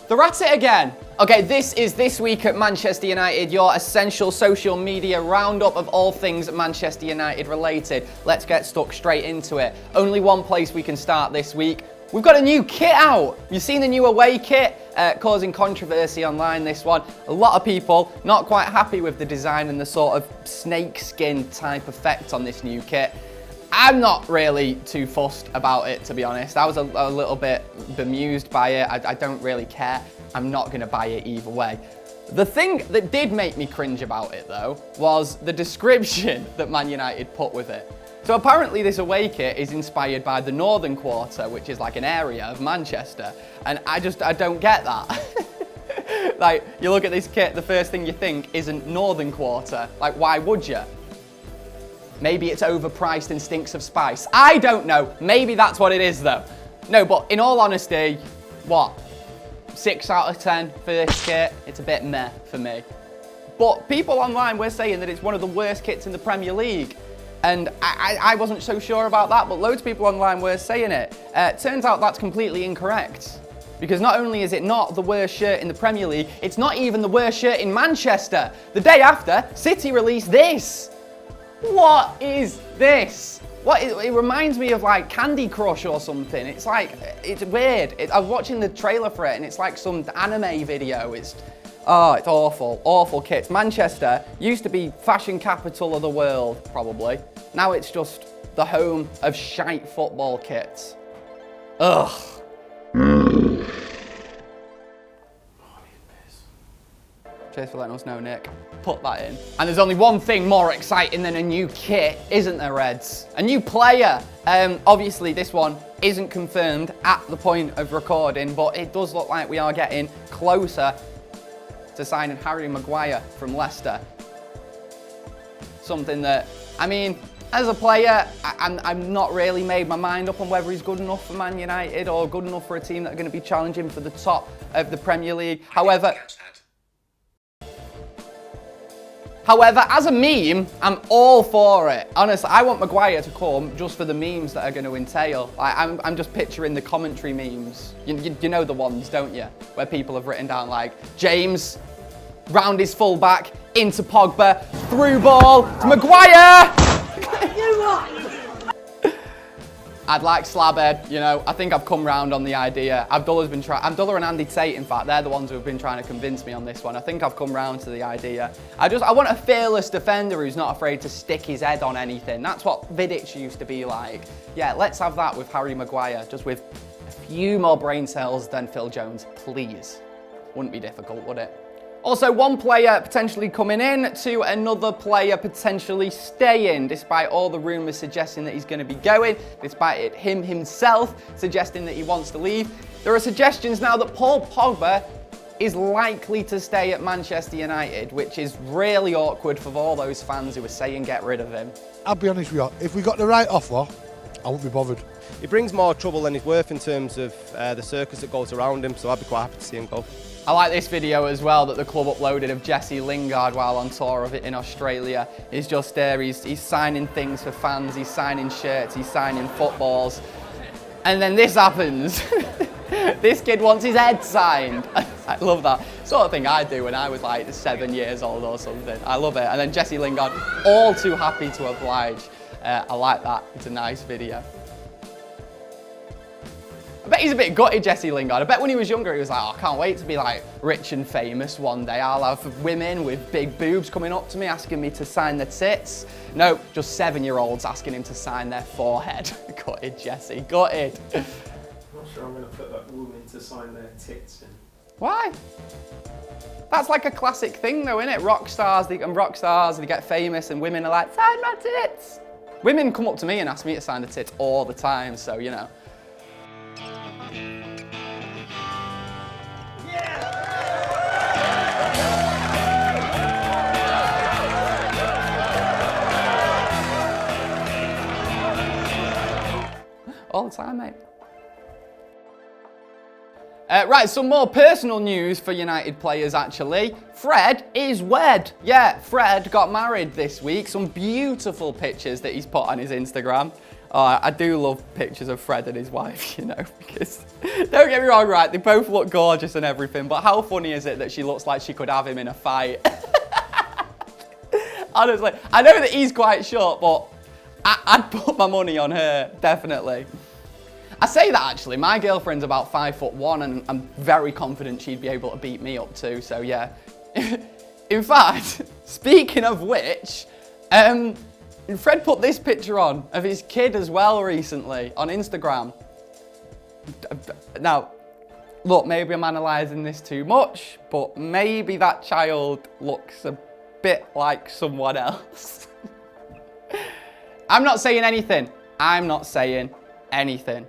They're at it again. Okay, this is This Week at Manchester United, your essential social media roundup of all things Manchester United related. Let's get stuck straight into it. Only one place we can start this week. We've got a new kit out. You've seen the new away kit, causing controversy online, this one. A lot of people not quite happy with the design and the sort of snake skin type effect on this new kit. I'm not really too fussed about it, to be honest. I was a little bit bemused by it. I don't really care. I'm not going to buy it either way. The thing that did make me cringe about it, though, was the description that Man United put with it. So apparently this away kit is inspired by the Northern Quarter, which is like an area of Manchester. And I don't get that. Like, you look at this kit, the first thing you think isn't Northern Quarter. Like, why would you? Maybe it's overpriced and stinks of spice. I don't know. Maybe that's what it is, though. No, but in all honesty, what? 6 out of 10 for this kit. It's a bit meh for me. But people online were saying that it's one of the worst kits in the Premier League. And I wasn't so sure about that, but loads of people online were saying it. Turns out that's completely incorrect. Because not only is it not the worst shirt in the Premier League, it's not even the worst shirt in Manchester. The day after, City released this. What is this? It reminds me of like Candy Crush or something. It's like, it's weird. I was watching the trailer for it and it's like some anime video. It's awful, awful kits. Manchester used to be fashion capital of the world, probably. Now it's just the home of shite football kits. Ugh. Cheers for letting us know, Nick. Put that in. And there's only one thing more exciting than a new kit, isn't there, Reds? A new player. Obviously, this one isn't confirmed at the point of recording, but it does look like we are getting closer to signing Harry Maguire from Leicester. Something that, I mean, as a player, I'm not really made my mind up on whether he's good enough for Man United or good enough for a team that are going to be challenging for the top of the Premier League. However, as a meme, I'm all for it. Honestly, I want Maguire to come just for the memes that are going to entail. Like, I'm just picturing the commentary memes. You know the ones, don't you? Where people have written down like, James, round his full-back, into Pogba, through ball to Maguire! I'd like Slabhead, you know, I think I've come round on the idea. Abdullah's been Abdullah and Andy Tate, in fact, they're the ones who have been trying to convince me on this one. I think I've come round to the idea. I want a fearless defender who's not afraid to stick his head on anything. That's what Vidic used to be like. Yeah, let's have that with Harry Maguire, just with a few more brain cells than Phil Jones, please. Wouldn't be difficult, would it? Also, one player potentially coming in to another player potentially staying, despite all the rumours suggesting that he's going to be going, despite him himself suggesting that he wants to leave. There are suggestions now that Paul Pogba is likely to stay at Manchester United, which is really awkward for all those fans who are saying get rid of him. I'll be honest with you, if we got the right offer, I wouldn't be bothered. He brings more trouble than he's worth in terms of the circus that goes around him, so I'd be quite happy to see him go. I like this video as well that the club uploaded of Jesse Lingard while on tour of it in Australia. He's just there, he's signing things for fans, he's signing shirts, he's signing footballs. And then this happens. This kid wants his head signed. I love that. Sort of thing I do when I was like 7 years old or something. I love it. And then Jesse Lingard, all too happy to oblige. I like that. It's a nice video. I bet he's a bit gutted, Jesse Lingard. I bet when he was younger, he was like, oh, I can't wait to be like rich and famous one day. I'll have women with big boobs coming up to me asking me to sign their tits. No, just 7-year-olds asking him to sign their forehead. Gutted, Jesse, gutted. I'm not sure I'm going to put that woman to sign their tits in. Why? That's like a classic thing though, isn't it? Rock stars, they get famous and women are like, sign my tits. Women come up to me and ask me to sign the tits all the time, so you know. All the time, mate. Right, some more personal news for United players, actually. Fred is wed. Yeah, Fred got married this week. Some beautiful pictures that he's put on his Instagram. I do love pictures of Fred and his wife, you know, because don't get me wrong, right, they both look gorgeous and everything, but how funny is it that she looks like she could have him in a fight? Honestly, I know that he's quite short, but I'd put my money on her, definitely. I say that actually, my girlfriend's about 5'1" and I'm very confident she'd be able to beat me up too, so yeah. In fact, speaking of which, Fred put this picture on of his kid as well recently on Instagram. Now, look, maybe I'm analysing this too much, but maybe that child looks a bit like someone else. I'm not saying anything. I'm not saying anything.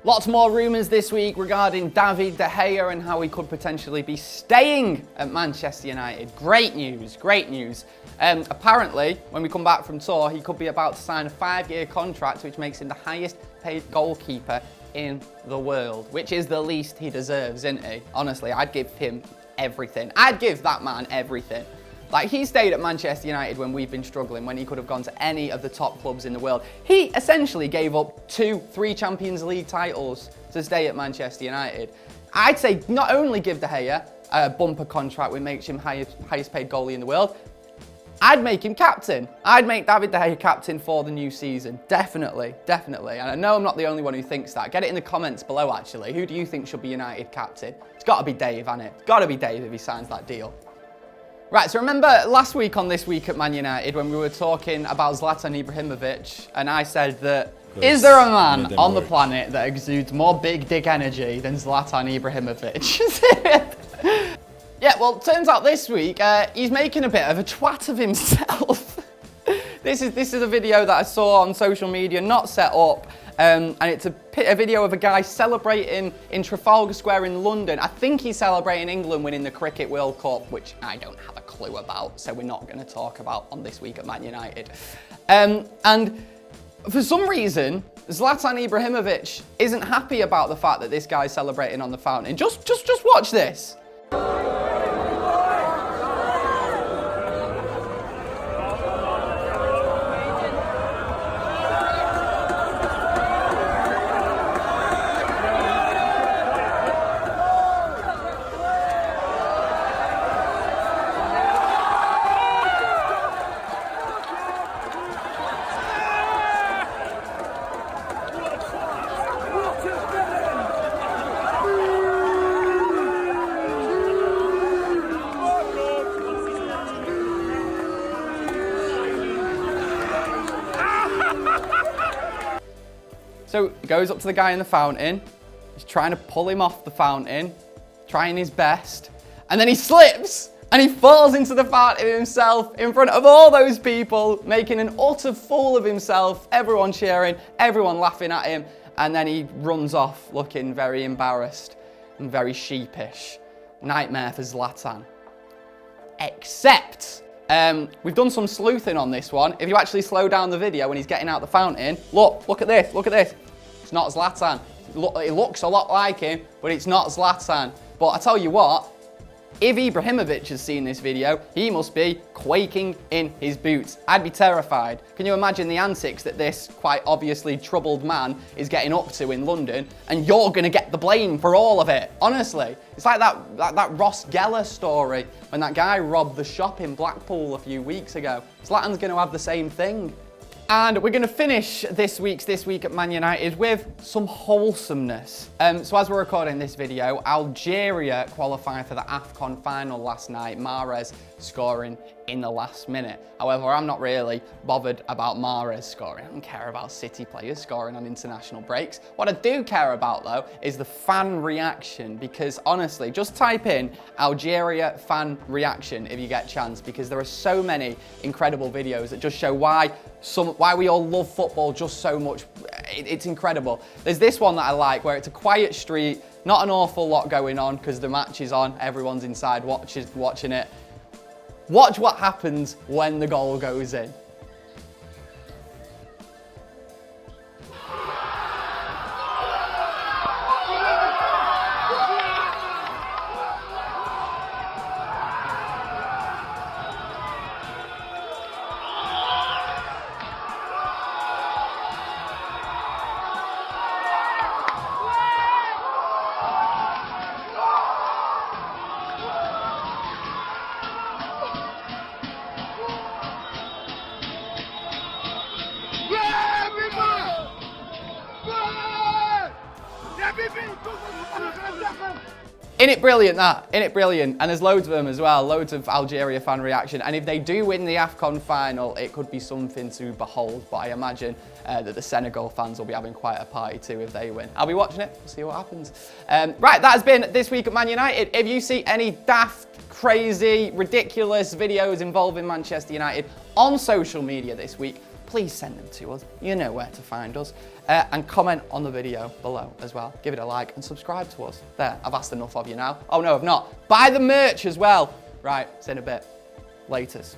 Lots more rumours this week regarding David De Gea and how he could potentially be staying at Manchester United. Great news, great news. Apparently, when we come back from tour, he could be about to sign a 5-year contract, which makes him the highest paid goalkeeper in the world, which is the least he deserves, isn't he? Honestly, I'd give him everything. I'd give that man everything. Like, he stayed at Manchester United when we've been struggling, when he could have gone to any of the top clubs in the world. He essentially gave up 2-3 Champions League titles to stay at Manchester United. I'd say not only give De Gea a bumper contract which makes him highest paid goalie in the world, I'd make him captain. I'd make David De Gea captain for the new season. Definitely, definitely. And I know I'm not the only one who thinks that. Get it in the comments below, actually. Who do you think should be United captain? It's got to be Dave, hasn't it? It's got to be Dave if he signs that deal. Right, so remember last week on This Week at Man United when we were talking about Zlatan Ibrahimovic and I said that, is there a man on the planet that exudes more big dick energy than Zlatan Ibrahimovic? Yeah, well, turns out this week he's making a bit of a twat of himself. This is a video that I saw on social media, not set up, and it's a video of a guy celebrating in Trafalgar Square in London. I think he's celebrating England winning the Cricket World Cup, which I don't have a clue about, so we're not going to talk about on This Week at Man United. And for some reason, Zlatan Ibrahimovic isn't happy about the fact that this guy's celebrating on the fountain. Just watch this. So he goes up to the guy in the fountain, he's trying to pull him off the fountain, trying his best, and then he slips and he falls into the fountain himself in front of all those people, making an utter fool of himself, everyone cheering, everyone laughing at him, and then he runs off looking very embarrassed and very sheepish. Nightmare for Zlatan. Except, we've done some sleuthing on this one. If you actually slow down the video when he's getting out the fountain, look at this, look at this. It's not Zlatan. It looks a lot like him, but it's not Zlatan. But I tell you what, if Ibrahimovic has seen this video, he must be quaking in his boots. I'd be terrified. Can you imagine the antics that this quite obviously troubled man is getting up to in London, and you're going to get the blame for all of it? Honestly, it's like that Ross Geller story when that guy robbed the shop in Blackpool a few weeks ago. Zlatan's going to have the same thing. And we're going to finish this Week at Man United with some wholesomeness. So as we're recording this video, Algeria qualified for the AFCON final last night, Mahrez scoring in the last minute. However, I'm not really bothered about Mahrez scoring. I don't care about City players scoring on international breaks. What I do care about, though, is the fan reaction, because honestly, just type in Algeria fan reaction if you get a chance, because there are so many incredible videos that just show why we all love football just so much. It's incredible. There's this one that I like where it's a quiet street, not an awful lot going on because the match is on, everyone's inside watching it. Watch what happens when the goal goes in. Innit brilliant that, innit brilliant. And there's loads of them as well, loads of Algeria fan reaction. And if they do win the AFCON final, it could be something to behold. But I imagine that the Senegal fans will be having quite a party too if they win. I'll be watching it, we'll see what happens. Right, that has been This Week at Man United. If you see any daft, crazy, ridiculous videos involving Manchester United on social media this week, please send them to us. You know where to find us. And comment on the video below as well. Give it a like and subscribe to us. There, I've asked enough of you now. Oh no, I've not. Buy the merch as well. Right, see you in a bit. Laters.